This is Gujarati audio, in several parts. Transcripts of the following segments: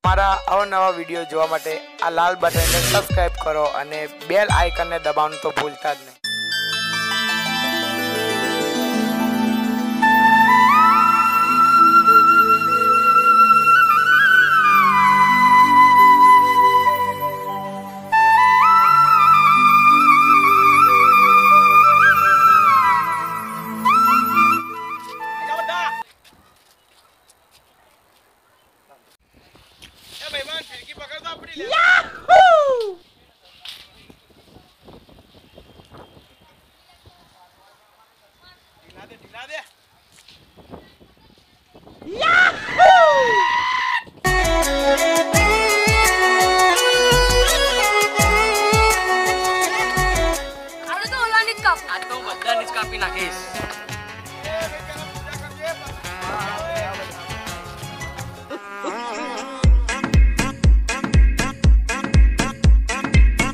મારા અવનવા વિડીયો જોવા માટે આ લાલ બટનને સબસ્ક્રાઇબ કરો અને બેલ આઇકનને દબાવવાનું તો ભૂલતા જ નહીં। કાપી નાખીશ।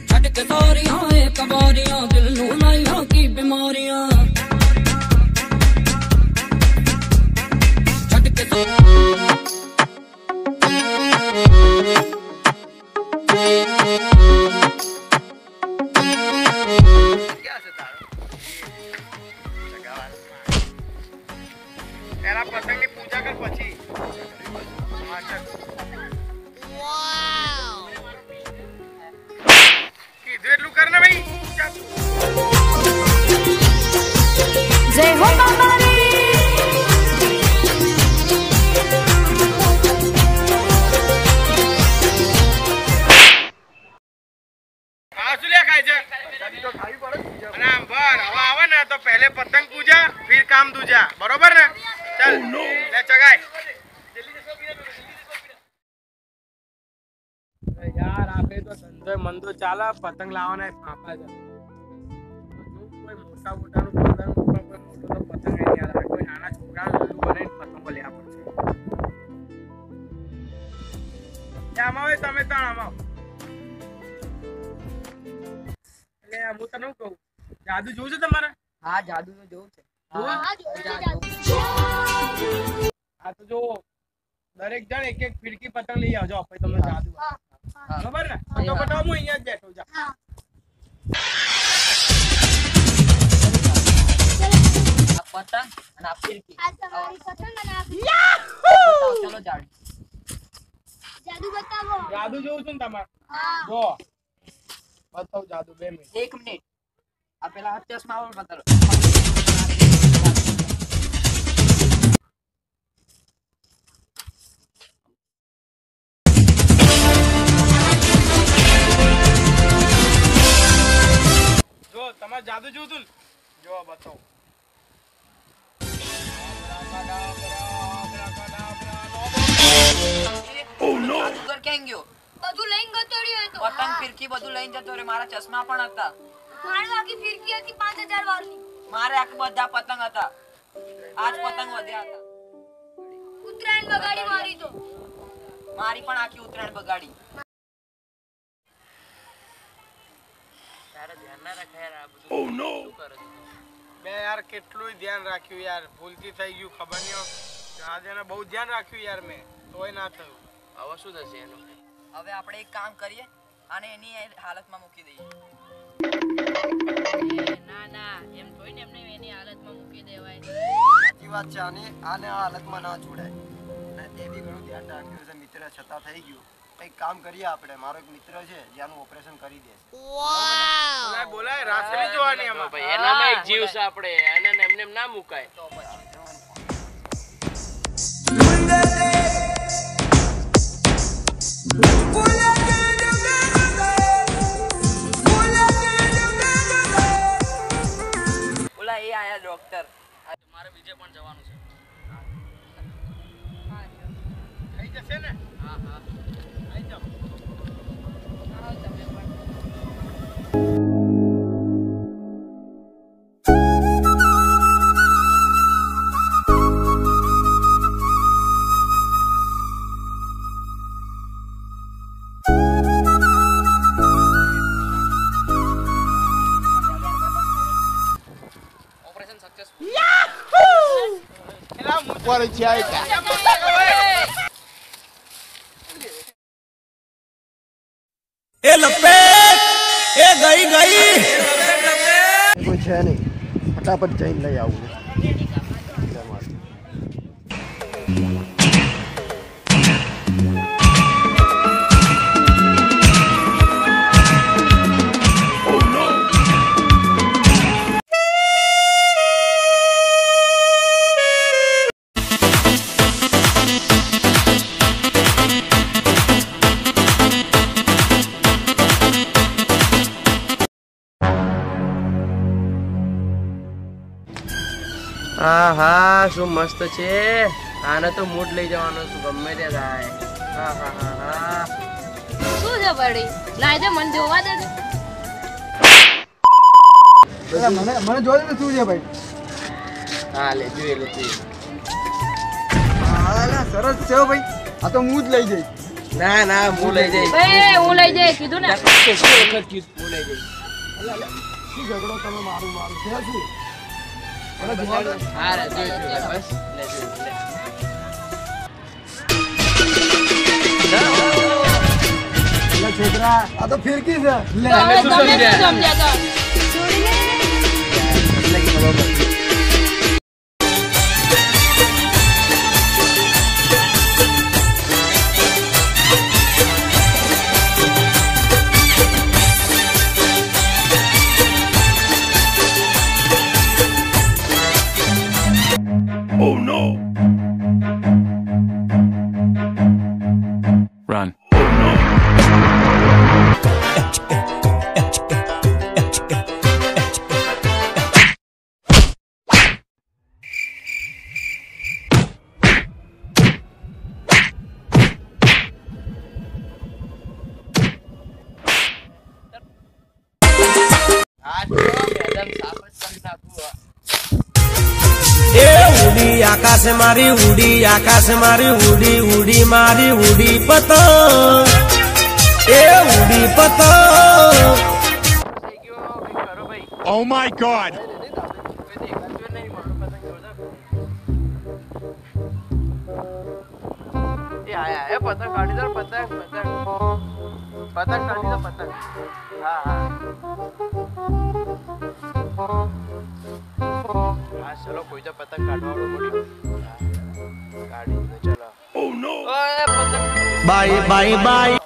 छटक तोरियां एक बारियां दिल नू लाइयां की बीमारियां छटक पहला पतंग की पूजा कर પછી વાવ કીધું એટલું કર ને ભાઈ जय हो बाबा આસુલે ખાય છે તો ખાવી પડે અને આમ ભર હવા આવે ને તો પહેલે પતંગ પૂજા फिर काम दूजा बरोबर ने चल ले चगाय यार आपे तो धंधो मंदो चाला पतंग लावाना फाफा છે કોઈ મોટા મોટાનું પતંગ ઉપર કોઈ મોટો તો પતંગ નહીં આવે કોઈ નાના છોકરા લલ્લુ બનાવીને પતંગો લેવા પડશે આમાં હોય તમે તાણ આમાં એટલે હું તને કહું જાદુ જોવું છે તમારે હા જાદુ નું જોવું છે આ તો જો દરેક જણ એક એક ફીરકી પતંગ લઈ આવજો પછી તમને જાદુ બરાબર ને તો બતાવો હું અહીંયા જ બેઠો જા આ પતંગ અને આ ફિરકી આ તમારી પતંગ અને આ ચલો જાડુ જાદુ બતાવો જાદુ જોવું છું ને તમારે જો બતાવો જાદુ 2 મિનિટ 1 મિનિટ આ પેલા હાથ ચશ્મા વાળો બતાવો જો તમારે જાદુ જોવું છું જો બતાવો ઓ નો જાદુગર ક્યાં ગયો બધું લઈને ગતો રહ્યો તો પતંગ ફિરકી બધું લઈને જતો રે મારા ચશ્મા પણ હતા મારી આખી ફિરકી હતી 5000 વાળની મારે આ બધા પતંગ હતા આજ પતંગ વધ્યા હતા ઉત્તરાયણ બગાડી મારી તો મારી પણ આખી ઉત્તરાયણ બગાડી તારે ધ્યાન ના રાખ યાર આ બધું ઓ નો બે યાર કેટલું ધ્યાન રાખ્યું યાર ભૂલથી થઈ ગયું ખબર નહીં આજે બહુ ધ્યાન રાખ્યું યાર મેં તોય ના થયું હવે શું થશે એનું હવે આપણે એક કામ કરીએ અને એની હાલતમાં મૂકી દઈએ ના ના એમ થોડી ને એમને એની હાલતમાં મૂકી દેવાય સાચી વાત છે આને આ હાલતમાં ના છોડાય અને એ બી ઘણું ધ્યાન રાખ્યું છે મિત્ર છતાં થઈ ગયું કંઈક કામ કરીએ આપણે મારો એક મિત્ર છે જેનું ઓપરેશન કરી દે બોલાય બોલાય રાસલી જોવાની આમાં ભાઈ એનામાં એક જીવ છે આપણે અને એમને ના મુકાય તો પછી બોલા એ આયા ડોક્ટર મારે બીજે પણ જવાનું છે થઈ જશે ને હા હા આવી જાઓ આવો તમે પણ What a joke. કોઈ છે નહીં, ફટાફટ જઈને લઈ આવું. હા હા શું મસ્ત છે. આને તો મૂડ લઈ જવાનો છું ગમે તે થાય. હા હા હા હા શું છે વળી? લાય દે મને જોવા દે. મને જોઈ ને શું છે ભાઈ? હા લે જોઈએ લે જોઈએ. હા સરસ છે હો ભાઈ. આ તો હું જ લઈ જઈશ. ના ના હું લઈ જઈશ. એ હું લઈ જઈ કીધું ને. કેટલી વખત કીધું હું લઈ જઈશ. શું ઝઘડો તમે મારું છે શું? હા રે જોઈ જોઈ બસ લે જોઈ લે. છોકરા આ તો ફિરકી છે. લે હવે તમે શું સમજ્યા તો? Run. હા તો મેડમ સાફ જ કરી નાખું. ઉડી આકાશ મારી ઉડી આકાશ મારી ઉડી ઉડી મારી ઉડી પતંગ એ ઉડી પતંગ. થઈ ગયો કઈ કરો ભાઈ. Oh my God. કોઈ દેખાતું નહીં મારું પતંગ જોરદાર. એ આયા એ પતંગ કાઢી દો પતંગ પતંગ પતંગ કાઢી દો પતંગ. હા હા હા ચલો કોઈ તો પતંગ કાઢવાનું મળ્યું. કાઢી દો ચલો. ઓ નો ઓય પતંગ. Bye bye bye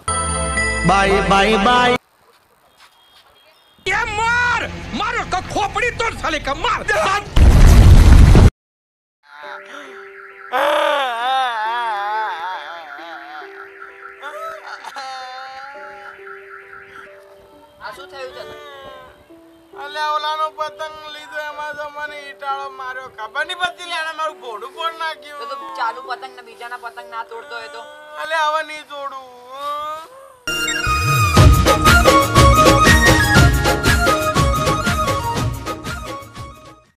bye bye bye. मारो का खोपड़ी तोड़ साले का मार. આ શું થયું છે? અલ્યા ઓલાનો પતંગ લીધો એમાં તો મને ઈટાળો માર્યો. ખબર નહીં પડતી લે આને મારું ભોડું ફોડ નાખ્યું. તો ચાલુ પતંગ ને બીજાના પતંગ ના તોડતો હોય તો અલ્યા હવે નહીં તોડું.